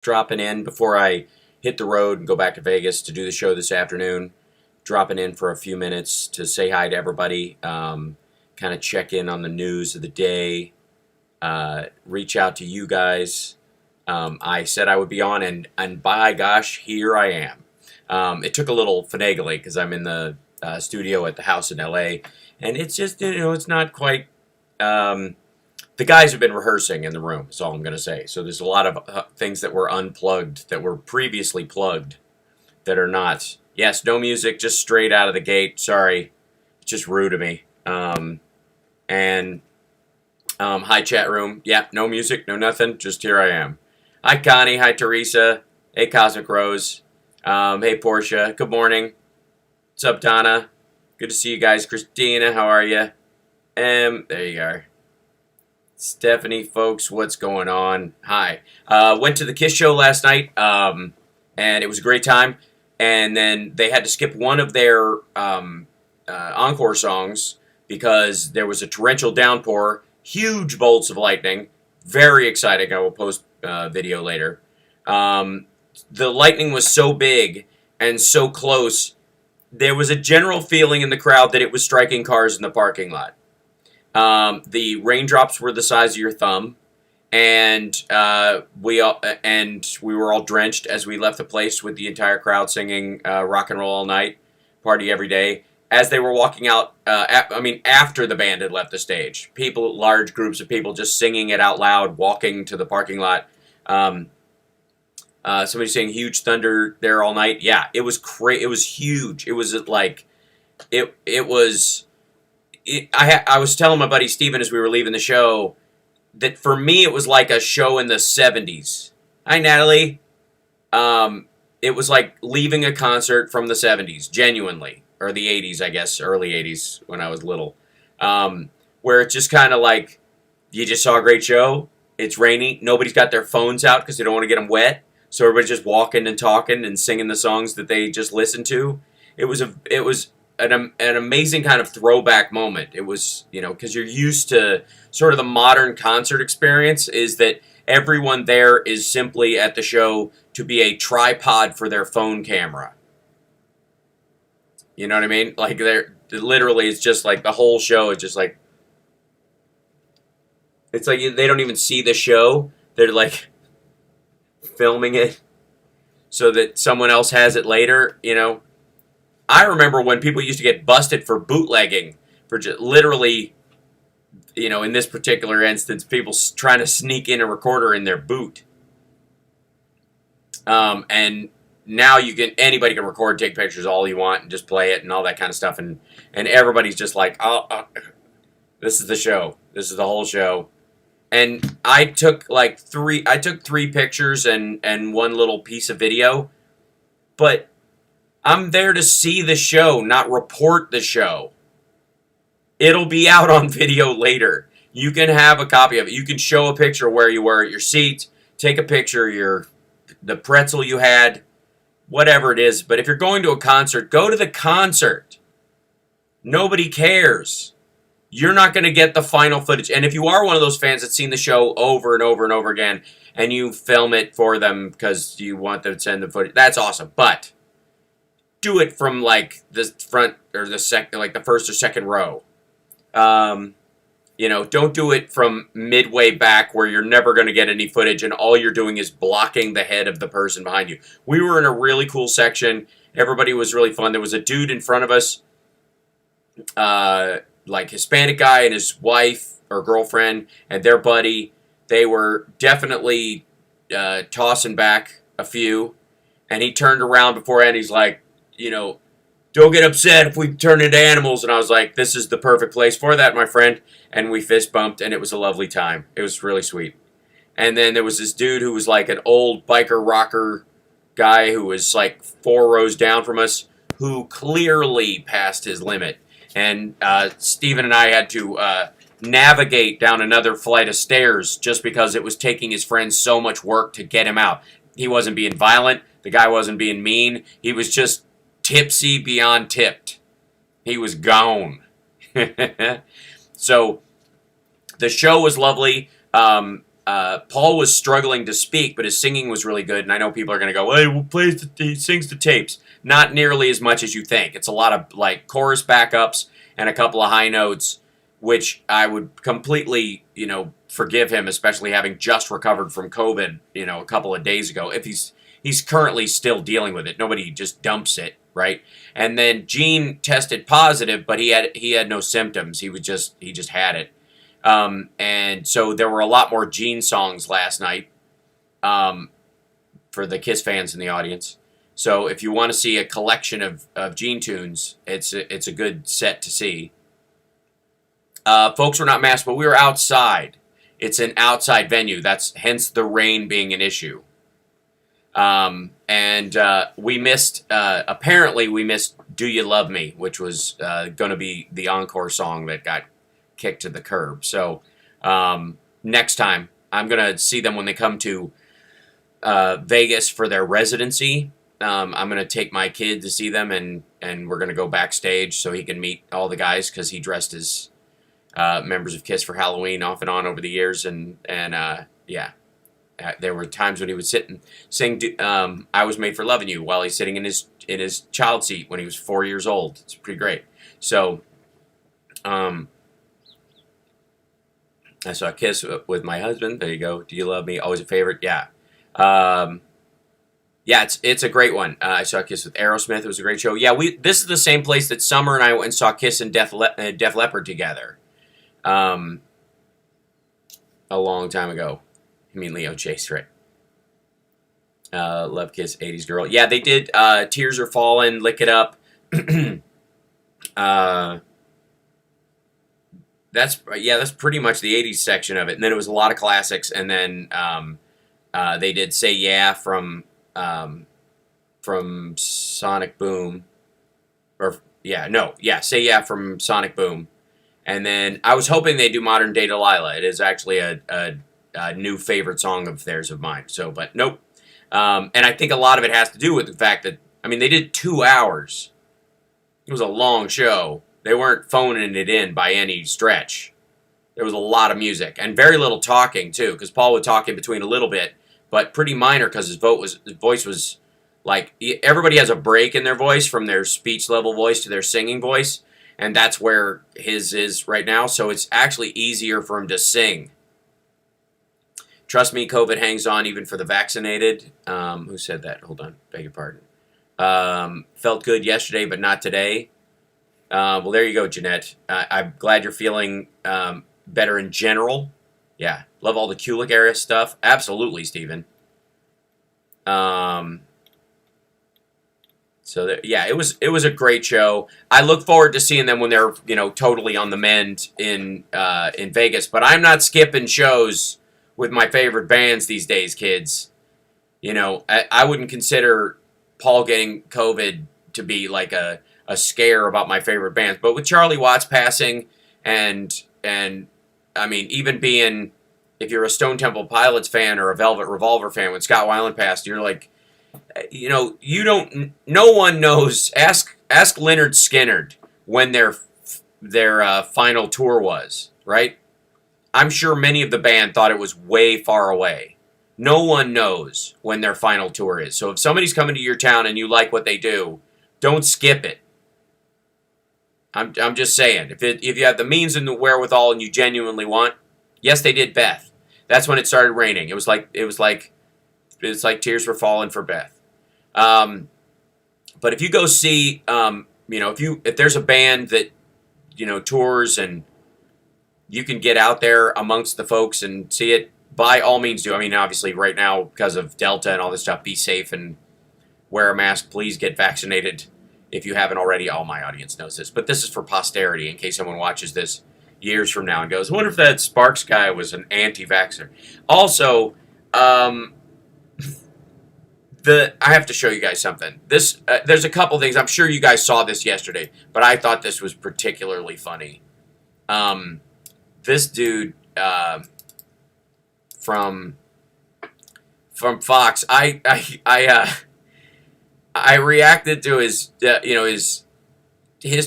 dropping in before I hit the road and go back to Vegas to do the show this afternoon. Dropping in for a few minutes to say hi to everybody, kind of check in on the news of the day, reach out to you guys. I said I would be on, and by gosh, here I am. It took a little finagling because I'm in the studio at the house in LA, and it's just, it's not quite. The guys have been rehearsing in the room, is all I'm going to say. So there's a lot of things that were unplugged, that were previously plugged, that are not. Yes, no music, just straight out of the gate. Sorry. It's just rude of me. Hi, chat room. Yeah, no music, no nothing. Just here I am. Hi, Connie. Hi, Teresa. Hey, Cosmic Rose. Hey, Portia. Good morning. What's up, Donna? Good to see you guys. Christina, how are you? There you are. Stephanie, folks, what's going on? Hi. Went to the Kiss show last night, and it was a great time. And then they had to skip one of their encore songs because there was a torrential downpour, huge bolts of lightning. Very exciting. I will post video later. The lightning was so big and so close, there was a general feeling in the crowd that it was striking cars in the parking lot. The raindrops were the size of your thumb, and we were all drenched as we left the place with the entire crowd singing "Rock and Roll All Night, Party Every Day." As they were walking out, after the band had left the stage, large groups of people just singing it out loud, walking to the parking lot. Somebody saying "Huge Thunder" there all night. Yeah, it was It was huge. It was like, it was. I was telling my buddy Steven as we were leaving the show that for me it was like a show in the 70s. Hi, Natalie. It was like leaving a concert from the 70s, genuinely. Or the 80s, I guess, early 80s when I was little. Where it's just kind of like, you just saw a great show, it's rainy, nobody's got their phones out because they don't want to get them wet, so everybody's just walking and talking and singing the songs that they just listened to. It was an amazing kind of throwback moment. It was, because you're used to sort of the modern concert experience is that everyone there is simply at the show to be a tripod for their phone camera. You know what I mean? Like, literally, it's just like the whole show is just like, it's like they don't even see the show. They're like filming it so that someone else has it later, I remember when people used to get busted for bootlegging, for just literally, in this particular instance, people trying to sneak in a recorder in their boot. And now anybody can record, take pictures all you want, and just play it and all that kind of stuff. And everybody's just like, this is the show. This is the whole show. And I took three pictures and one little piece of video, but I'm there to see the show, not report the show. It'll be out on video later. You can have a copy of it. You can show a picture of where you were at your seat, take a picture of the pretzel you had, whatever it is. But if you're going to a concert, go to the concert. Nobody cares. You're not going to get the final footage. And if you are one of those fans that's seen the show over and over and over again, and you film it for them because you want them to send the footage, that's awesome. But do it from like the front or the first or second row. Don't do it from midway back where you're never going to get any footage and all you're doing is blocking the head of the person behind you. We were in a really cool section. Everybody was really fun. There was a dude in front of us, Hispanic guy and his wife or girlfriend and their buddy. They were definitely tossing back a few, and he turned around beforehand. He's like, don't get upset if we turn into animals. And I was like, this is the perfect place for that, my friend. And we fist bumped, and it was a lovely time. It was really sweet. And then there was this dude who was like an old biker rocker guy who was like 4 rows down from us, who clearly passed his limit. And Steven and I had to navigate down another flight of stairs just because it was taking his friends so much work to get him out. He wasn't being violent. The guy wasn't being mean. He was just tipsy beyond tipped. He was gone. So the show was lovely. Paul was struggling to speak, but his singing was really good. And I know people are going to go, "Hey, he sings the tapes." Not nearly as much as you think. It's a lot of like chorus backups and a couple of high notes, which I would completely, forgive him, especially having just recovered from COVID, a couple of days ago. If he's currently still dealing with it, nobody just dumps it, right? And then Gene tested positive, but he had no symptoms. He just had it. And so there were a lot more Gene songs last night for the Kiss fans in the audience. So if you want to see a collection of Gene tunes, it's a good set to see. Folks were not masked, but we were outside. It's an outside venue. That's hence the rain being an issue. And we missed, apparently we missed Do You Love Me, which was going to be the encore song that got kicked to the curb. So next time, I'm going to see them when they come to Vegas for their residency. I'm going to take my kid to see them, and we're going to go backstage so he can meet all the guys, because he dressed as members of Kiss for Halloween off and on over the years. And yeah. There were times when he would sit and sing I Was Made for Loving You while he's sitting in his child seat when he was 4 years old. It's pretty great. So, I saw Kiss with my husband. There you go. Do You Love Me? Always a favorite. Yeah. Yeah, it's a great one. I saw Kiss with Aerosmith. It was a great show. Yeah, this is the same place that Summer and I went and saw Kiss and Def Leppard together. A long time ago. I mean, Leo Chase, right? Love Kiss, 80s Girl. Yeah, they did Tears Are Falling, Lick It Up. That's pretty much the 80s section of it. And then it was a lot of classics. And then they did Say Yeah from Sonic Boom. Say Yeah from Sonic Boom. And then I was hoping they'd do Modern Day Delilah. It is actually a new favorite song of theirs of mine. So, but nope. And I think a lot of it has to do with the fact that, they did 2 hours. It was a long show. They weren't phoning it in by any stretch. There was a lot of music and very little talking too, because Paul would talk in between a little bit, but pretty minor because his voice was like, everybody has a break in their voice from their speech level voice to their singing voice, and that's where his is right now. So it's actually easier for him to sing. Trust me, COVID hangs on even for the vaccinated. Who said that? Hold on. Beg your pardon. Felt good yesterday, but not today. Well, there you go, Jeanette. I'm glad you're feeling better in general. Yeah. Love all the Kulik area stuff. Absolutely, Stephen. So, it was a great show. I look forward to seeing them when they're, totally on the mend in Vegas. But I'm not skipping shows with my favorite bands these days, kids. I wouldn't consider Paul getting COVID to be like a scare about my favorite bands. But with Charlie Watts passing and even being, if you're a Stone Temple Pilots fan or a Velvet Revolver fan, when Scott Weiland passed, you're like, no one knows. Ask Lynyrd Skynyrd when their final tour was, right? I'm sure many of the band thought it was way far away. No one knows when their final tour is. So if somebody's coming to your town and you like what they do, don't skip it. I'm just saying. If you have the means and the wherewithal and you genuinely want, yes, they did Beth. That's when it started raining. It was like Tears Were Falling for Beth. But if you go see, if there's a band that tours and you can get out there amongst the folks and see it, by all means do. Obviously right now because of Delta and all this stuff, be safe and wear a mask. Please get vaccinated if you haven't already. All my audience knows this, but this is for posterity in case someone watches this years from now and goes, I wonder if that Sparks guy was an anti-vaxxer. Also, I have to show you guys something. There's a couple things. I'm sure you guys saw this yesterday, but I thought this was particularly funny. This dude from Fox, I reacted to his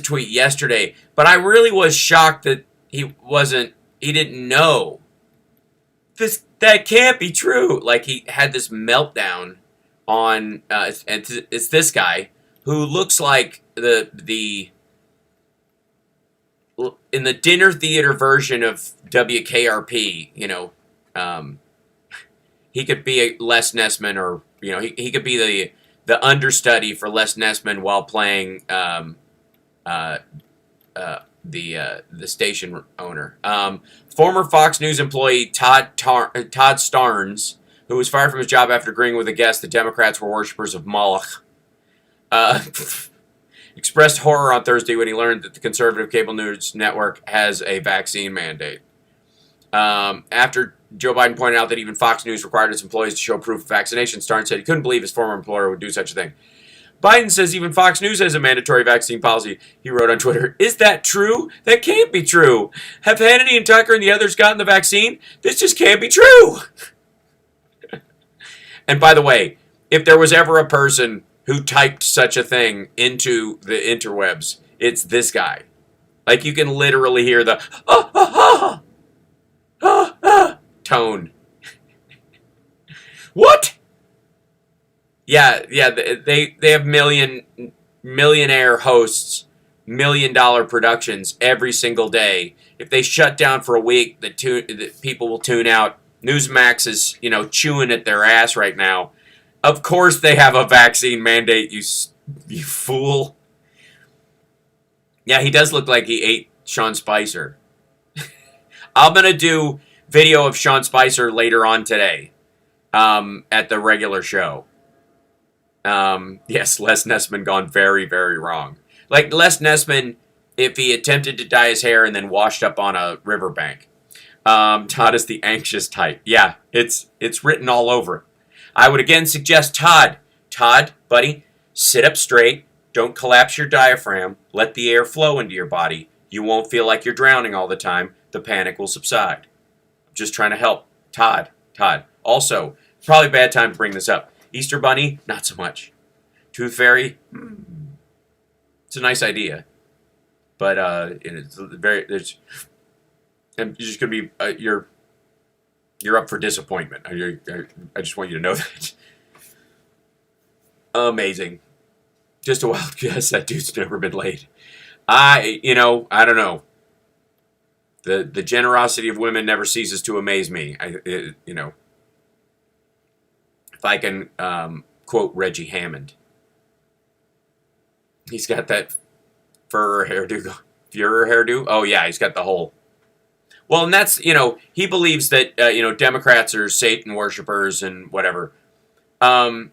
tweet yesterday, but I really was shocked that he didn't know. that can't be true. Like, he had this meltdown on, and it's this guy who looks like in the dinner theater version of WKRP, he could be a Les Nessman, or, he could be the understudy for Les Nessman while playing the station owner. Former Fox News employee Todd Starnes, who was fired from his job after agreeing with a guest the Democrats were worshippers of Moloch, expressed horror on Thursday when he learned that the conservative cable news network has a vaccine mandate. After Joe Biden pointed out that even Fox News required its employees to show proof of vaccination, Starnes said he couldn't believe his former employer would do such a thing. Biden says even Fox News has a mandatory vaccine policy. He wrote on Twitter, "Is that true? That can't be true. Have Hannity and Tucker and the others gotten the vaccine? This just can't be true." And by the way, if there was ever a person who typed such a thing into the interwebs, it's this guy. Like, you can literally hear the tone. What? Yeah, they have millionaire hosts, $1 million productions every single day. If they shut down for a week, the people will tune out. Newsmax is, chewing at their ass right now. Of course they have a vaccine mandate, you fool. Yeah, he does look like he ate Sean Spicer. I'm going to do video of Sean Spicer later on today at the regular show. Yes, Les Nessman gone very, very wrong. Like Les Nessman, if he attempted to dye his hair and then washed up on a riverbank. Todd is the anxious type. Yeah, it's written all over it. I would again suggest Todd, buddy, sit up straight. Don't collapse your diaphragm. Let the air flow into your body. You won't feel like you're drowning all the time. The panic will subside. I'm just trying to help. Todd. Also, probably a bad time to bring this up. Easter Bunny, not so much. Tooth Fairy, it's a nice idea. But it's and you're just going to be, you're up for disappointment. I just want you to know that. Amazing. Just a wild guess. That dude's never been laid. I don't know. The generosity of women never ceases to amaze me. If I can quote Reggie Hammond. He's got that fur hairdo. Oh, yeah, he's got the whole... Well, and that's, he believes that, Democrats are Satan worshipers and whatever. And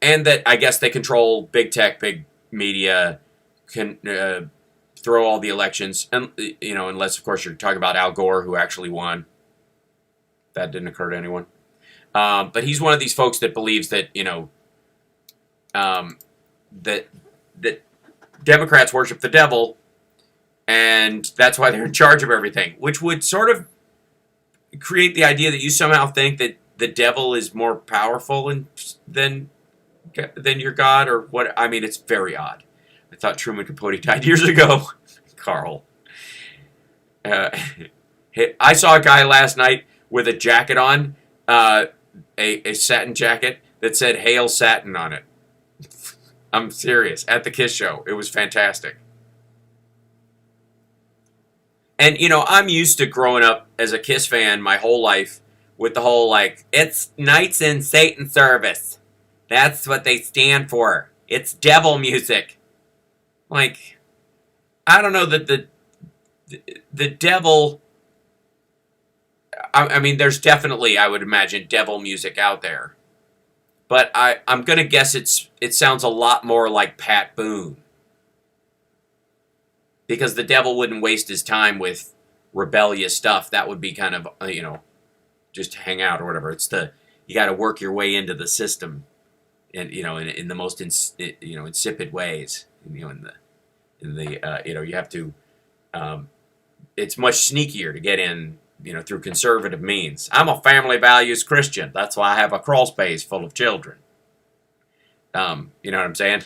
that, I guess, they control big tech, big media, can throw all the elections. And, unless, of course, you're talking about Al Gore, who actually won. That didn't occur to anyone. But he's one of these folks that believes that, that Democrats worship the devil, and that's why they're in charge of everything, which would sort of create the idea that you somehow think that the devil is more powerful than your God, or what. I mean, it's very odd. I thought Truman Capote died years ago. Carl. I saw a guy last night with a jacket on, a satin jacket that said "Hail Satin" on it. I'm serious. At the Kiss show. It was fantastic. And, I'm used to growing up as a Kiss fan my whole life with the whole, it's Knights in Satan service. That's what they stand for. It's devil music. I don't know that the devil... I mean, there's definitely, I would imagine, devil music out there. But I'm going to guess it sounds a lot more like Pat Boone. Because the devil wouldn't waste his time with rebellious stuff. That would be kind of, just hang out or whatever. It's you got to work your way into the system, and in the most insipid ways. You have to. It's much sneakier to get in, through conservative means. I'm a family values Christian. That's why I have a crawl space full of children. You know what I'm saying?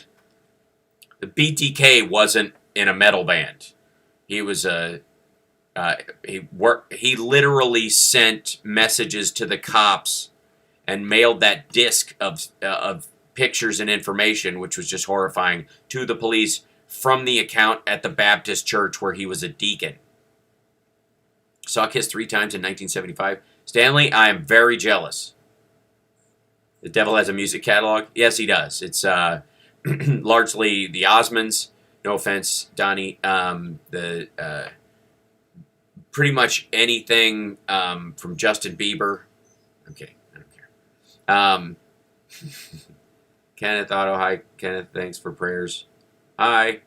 The BTK wasn't in a metal band. He was a He literally sent messages to the cops and mailed that disc of pictures and information, which was just horrifying, to the police from the account at the Baptist church where he was a deacon. Saw Kiss 3 times in 1975. Stanley, I am very jealous. The devil has a music catalog? Yes, he does. It's largely the Osmonds. No offense, Donnie. Pretty much anything from Justin Bieber. I'm kidding. I don't care. Kenneth Otto. Hi, Kenneth. Thanks for prayers. Hi.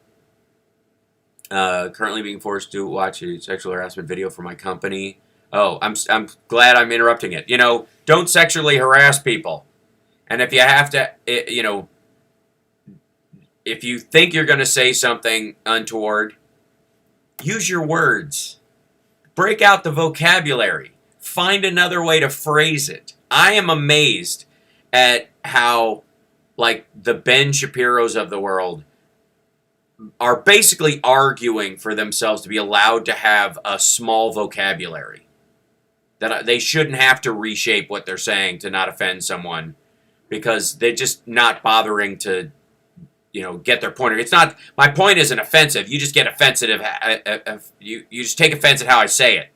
Currently being forced to watch a sexual harassment video for my company. Oh, I'm glad I'm interrupting it. Don't sexually harass people. And if you have to, if you think you're going to say something untoward, use your words. Break out the vocabulary. Find another way to phrase it. I am amazed at how, like, the Ben Shapiros of the world are basically arguing for themselves to be allowed to have a small vocabulary. That they shouldn't have to reshape what they're saying to not offend someone because they're just not bothering to, get their point. It's not, my point isn't offensive. You just get offensive. You just take offense at how I say it.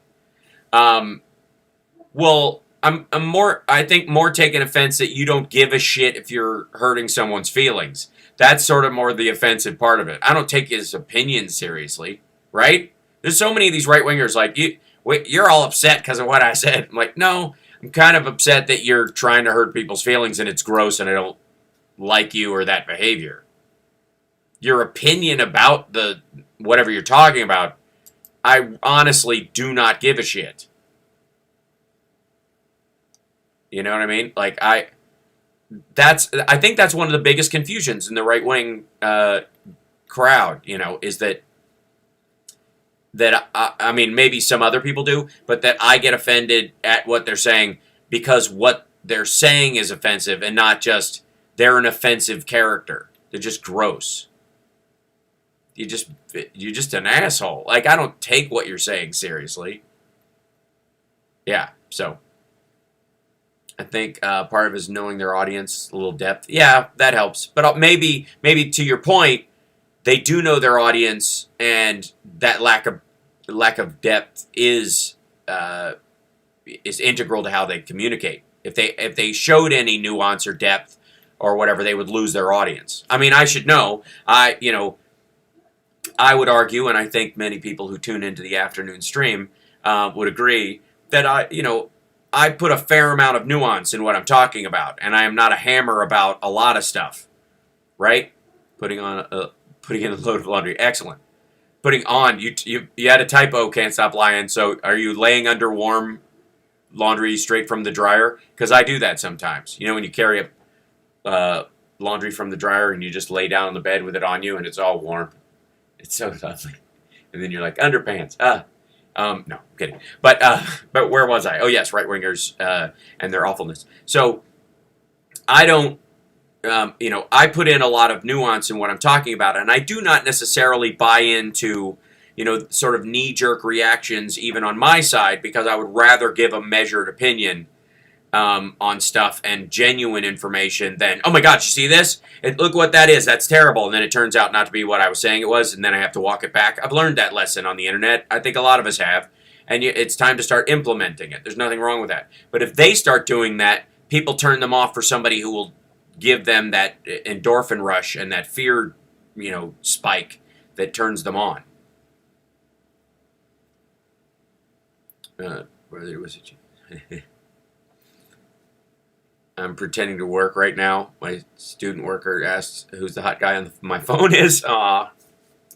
Well, I think more taking offense that you don't give a shit if you're hurting someone's feelings. That's sort of more the offensive part of it. I don't take his opinion seriously, right? There's so many of these right-wingers like, you're all upset because of what I said. I'm like, no, I'm kind of upset that you're trying to hurt people's feelings and it's gross and I don't like you or that behavior. Your opinion about whatever you're talking about, I honestly do not give a shit. You know what I mean? Like, I think that's one of the biggest confusions in the right-wing crowd, is that I mean, maybe some other people do, but that I get offended at what they're saying because what they're saying is offensive and not just they're an offensive character. They're just gross. You're just an asshole. Like, I don't take what you're saying seriously. Yeah, so I think part of it is knowing their audience, a little depth. Yeah, that helps. But maybe to your point, they do know their audience, and that lack of depth is integral to how they communicate. If they showed any nuance or depth or whatever, they would lose their audience. I mean, I should know. I would argue, and I think many people who tune into the afternoon stream would agree that I put a fair amount of nuance in what I'm talking about, and I am not a hammer about a lot of stuff, right? Putting in a load of laundry, excellent. Putting on, you had a typo, can't stop lying. So are you laying under warm laundry straight from the dryer? Because I do that sometimes. When you carry up laundry from the dryer and you just lay down on the bed with it on you and it's all warm. It's so lovely. And then you're like, underpants. No, I'm kidding. But where was I? Oh, yes, right-wingers and their awfulness. So I don't, I put in a lot of nuance in what I'm talking about, and I do not necessarily buy into, sort of knee-jerk reactions even on my side, because I would rather give a measured opinion on stuff and genuine information than, oh my God, you see this? Look what that is. That's terrible. And then it turns out not to be what I was saying it was, and then I have to walk it back. I've learned that lesson on the internet. I think a lot of us have. And it's time to start implementing it. There's nothing wrong with that. But if they start doing that, people turn them off for somebody who will give them that endorphin rush and that fear, spike that turns them on. Where was it? I'm pretending to work right now. My student worker asks who's the hot guy on my phone is. Aw,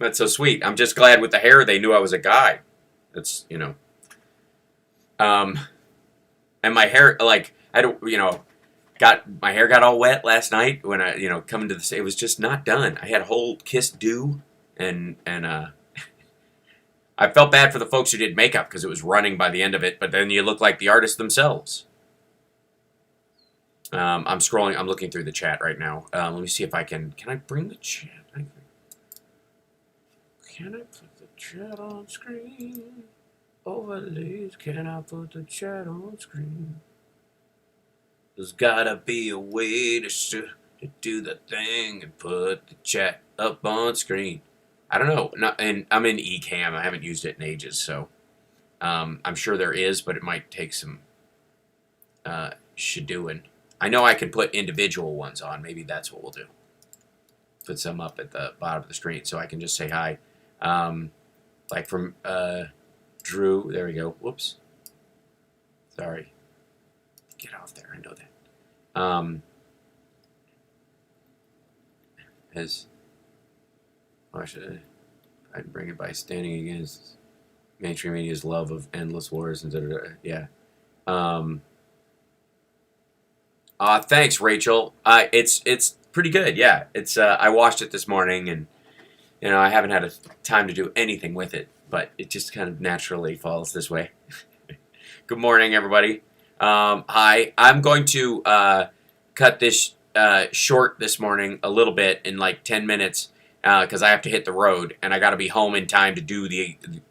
that's so sweet. I'm just glad with the hair they knew I was a guy. That's, and my hair, like, I don't, my hair got all wet last night when I, coming to the, it was just not done. I had a whole kiss do, and I felt bad for the folks who did makeup because it was running by the end of it, but then you look like the artists themselves. I'm scrolling, I'm looking through the chat right now. Let me see if I can I bring the chat? Can I put the chat on screen? Overlays, can I put the chat on screen? There's gotta be a way to do the thing and put the chat up on screen. I don't know. And I'm in Ecamm. I haven't used it in ages, so I'm sure there is, but it might take some shadooing. I know I can put individual ones on. Maybe that's what we'll do. Put some up at the bottom of the screen so I can just say hi. Like from Drew. There we go. Whoops. Sorry. Get off there. I know that. I'd bring it by standing against mainstream media's love of endless wars and yeah. Thanks, Rachel. It's pretty good. Yeah, it's I watched it this morning, and I haven't had time to do anything with it, but it just kind of naturally falls this way. Good morning, everybody. Hi. I'm going to cut this short this morning a little bit in like 10 minutes because I have to hit the road, and I got to be home in time to do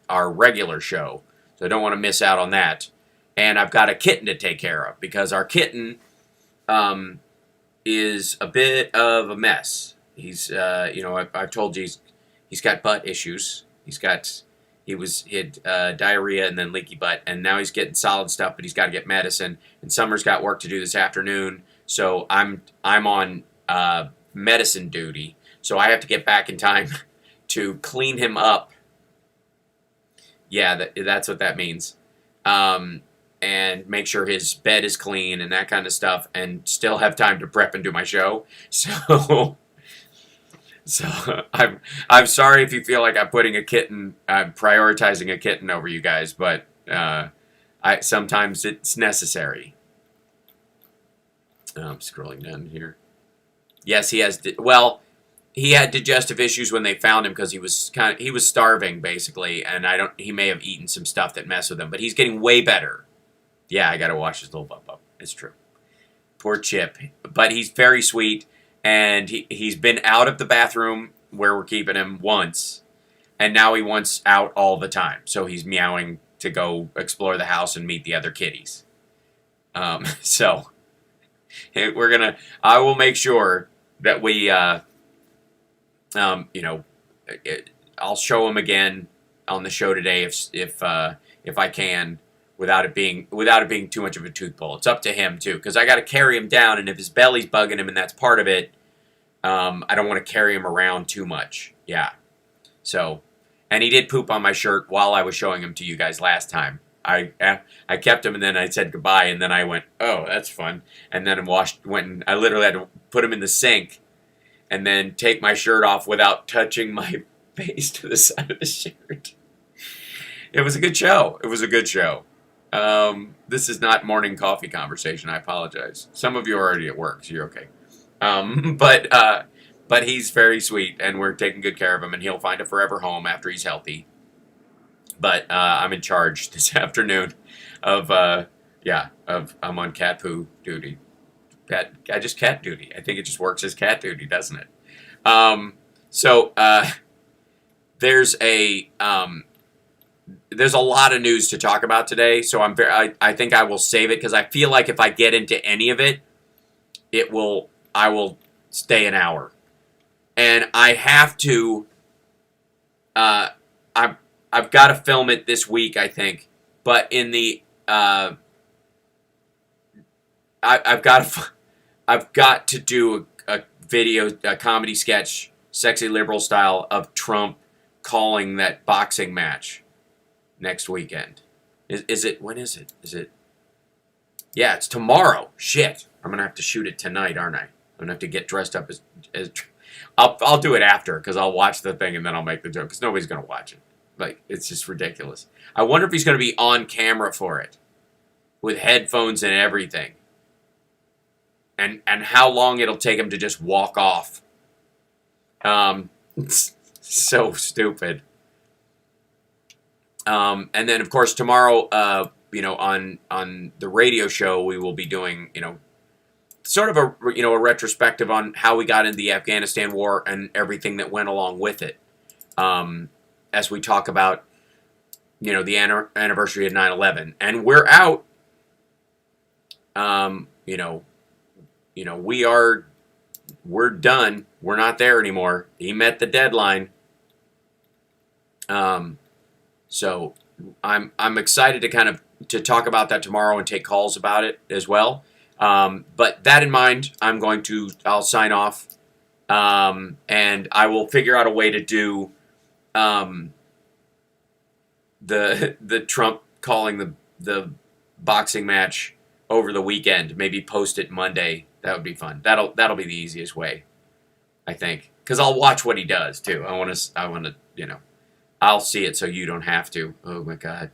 our regular show, so I don't want to miss out on that. And I've got a kitten to take care of because our kitten is a bit of a mess. He's, I've told you he's got butt issues. He had diarrhea and then leaky butt, and now he's getting solid stuff, but he's got to get medicine. And Summer's got work to do this afternoon, so I'm on medicine duty. So I have to get back in time to clean him up. Yeah, that's what that means. And make sure his bed is clean and that kind of stuff, and still have time to prep and do my show. So I'm sorry if you feel like I'm prioritizing a kitten over you guys, but sometimes it's necessary. I'm scrolling down here. Yes, he has. He had digestive issues when they found him because he was starving basically, and he may have eaten some stuff that messed with him, but he's getting way better. Yeah, I gotta wash his little butt up. It's true. Poor Chip. But he's very sweet, and he's been out of the bathroom where we're keeping him once, and now he wants out all the time. So he's meowing to go explore the house and meet the other kitties. So I will make sure that we, I'll show him again on the show today if I can. Without it being too much of a tooth pull. It's up to him too, because I got to carry him down, and if his belly's bugging him and that's part of it, I don't want to carry him around too much. Yeah. So, and he did poop on my shirt while I was showing him to you guys last time. I kept him, and then I said goodbye, and then I went, oh, that's fun, and then I literally had to put him in the sink, and then take my shirt off without touching my face to the side of the shirt. It was a good show. This is not morning coffee conversation. I apologize. Some of you are already at work, so you're okay. But he's very sweet, and we're taking good care of him, and he'll find a forever home after he's healthy. But I'm in charge this afternoon of I'm on cat poo duty. Cat duty. I think it just works as cat duty, doesn't it? There's a lot of news to talk about today, so I think I will save it because I feel like if I get into any of it, I will stay an hour, and I have to. I've got to film it this week, I think, but in the I've got to do a video, a comedy sketch, sexy liberal style, of Trump calling that boxing match next weekend. Is it? When is it? Is it? Yeah, it's tomorrow. Shit. I'm going to have to shoot it tonight, aren't I? I'm going to have to get dressed up as I'll do it after, because I'll watch the thing and then I'll make the joke, because nobody's going to watch it. Like, it's just ridiculous. I wonder if he's going to be on camera for it, with headphones and everything. And how long it'll take him to just walk off. It's so stupid. And then, of course, tomorrow, on the radio show, we will be doing, sort of a retrospective on how we got into the Afghanistan war and everything that went along with it. As we talk about the anniversary of 9/11, and we're out. We're done. We're not there anymore. He met the deadline. So I'm excited to kind of to talk about that tomorrow and take calls about it as well. But that in mind, I'll sign off, and I will figure out a way to do the Trump calling the boxing match over the weekend. Maybe post it Monday. That would be fun. That'll be the easiest way, I think, because I'll watch what he does too. I want to I'll see it so you don't have to. Oh my God.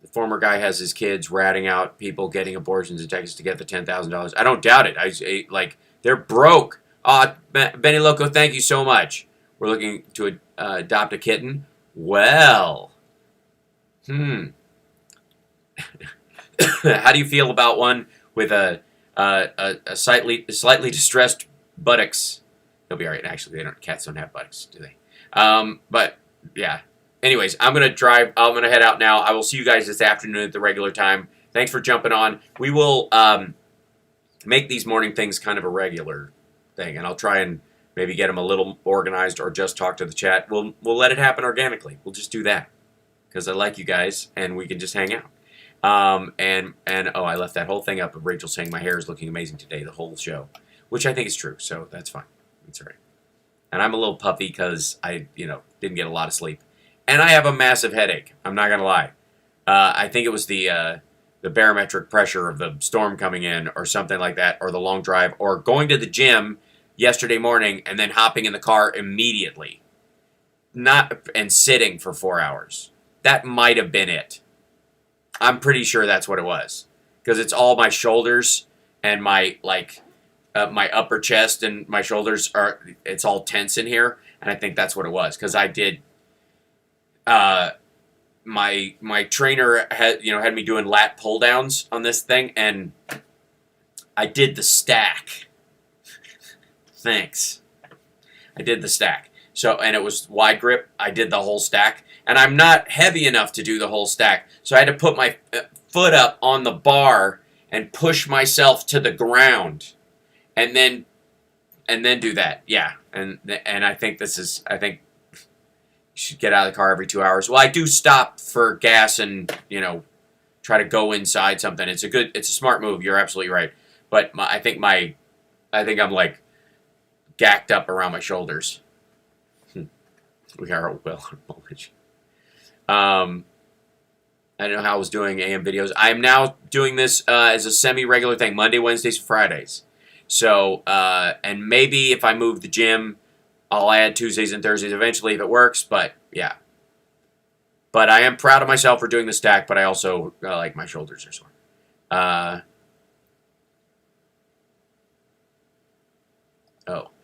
The former guy has his kids ratting out people getting abortions in Texas to get the $10,000. I don't doubt it. They're broke. Benny Loco, thank you so much. We're looking to adopt a kitten. Well, how do you feel about one with a slightly distressed buttocks? He'll be all right. Actually, cats don't have buttocks, do they? But yeah. Anyways, I'm gonna drive. I'm gonna head out now. I will see you guys this afternoon at the regular time. Thanks for jumping on. We will make these morning things kind of a regular thing, and I'll try and maybe get them a little organized or just talk to the chat. We'll let it happen organically. We'll just do that because I like you guys, and we can just hang out. And I left that whole thing up of Rachel saying my hair is looking amazing today, the whole show, which I think is true. So that's fine. That's all right. And I'm a little puffy because I didn't get a lot of sleep. And I have a massive headache. I'm not going to lie. I think it was the barometric pressure of the storm coming in or something like that, or the long drive, or going to the gym yesterday morning and then hopping in the car immediately. And sitting for 4 hours. That might have been it. I'm pretty sure that's what it was. Because it's all my shoulders and my upper chest and my shoulders it's all tense in here. And I think that's what it was. Because I did... my trainer had me doing lat pull downs on this thing, and I did the stack. Thanks. I did the stack. So, and it was wide grip. I did the whole stack, and I'm not heavy enough to do the whole stack. So I had to put my foot up on the bar and push myself to the ground, and then do that. Yeah, and I think should get out of the car every 2 hours. Well, I do stop for gas and, try to go inside something. It's a smart move. You're absolutely right. But I think I'm like gacked up around my shoulders. We are well knowledge. I don't know how I was doing AM videos. I am now doing this as a semi-regular thing, Monday, Wednesdays, and Fridays. So, and maybe if I move the gym, I'll add Tuesdays and Thursdays eventually if it works, but yeah. But I am proud of myself for doing the stack, but I also like my shoulders are sore.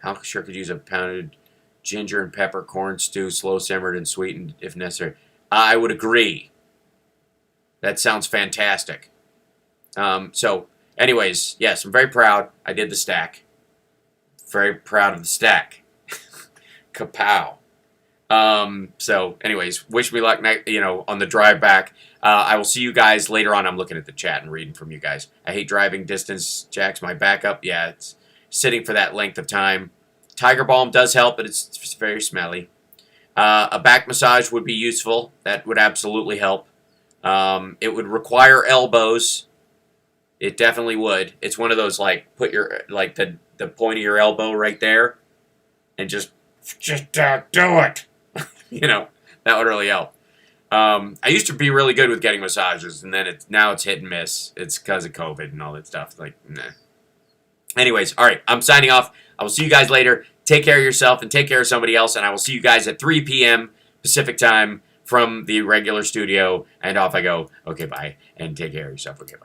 How sure could use a pounded ginger and pepper corn stew, slow simmered and sweetened if necessary. I would agree. That sounds fantastic. So, anyways, yes, I'm very proud. I did the stack. Very proud of the stack. Kapow. So, anyways, wish me luck, on the drive back. I will see you guys later on. I'm looking at the chat and reading from you guys. I hate driving distance. Jack's my backup. Yeah, it's sitting for that length of time. Tiger Balm does help, but it's very smelly. A back massage would be useful. That would absolutely help. It would require elbows. It definitely would. It's one of those, put your, the point of your elbow right there and just do it. That would really help. I used to be really good with getting massages, and then now it's hit and miss. It's because of COVID and all that stuff. Nah. Anyways, all right, I'm signing off. I will see you guys later. Take care of yourself and take care of somebody else, and I will see you guys at 3 p.m. Pacific time from the regular studio, and off I go. Okay, bye, and take care of yourself. Okay, bye.